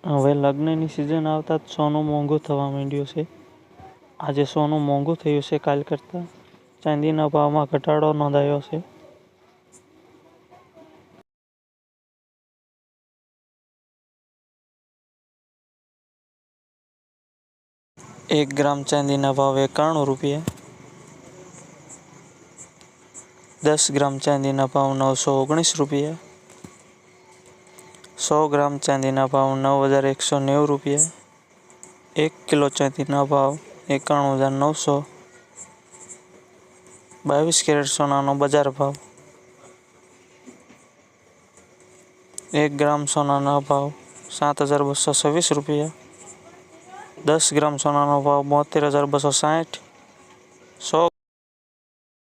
હવે લગ્નની સિઝન આવતા જ સોનું મોંઘું થવા માંડ્યું છે. આજે સોનું મોંઘું થયું છે કાલ કરતાં. ચાંદીના ભાવમાં ઘટાડો નોંધાયો છે. એક ગ્રામ ચાંદીના ભાવ 91 રૂપિયા. 10 ગ્રામ ચાંદીના ભાવ 919 રૂપિયા. 100 ગ્રામ ચાંદીના ભાવ 9190 રૂપિયા. 1 કિલો ચાંદીના ભાવ 91,900. 22 કેરેટ સોનાનો બજાર ભાવ. 1 ગ્રામ સોનાના ભાવ 7,226 રૂપિયા. 10 ગ્રામ સોનાનો ભાવ 72,260. 100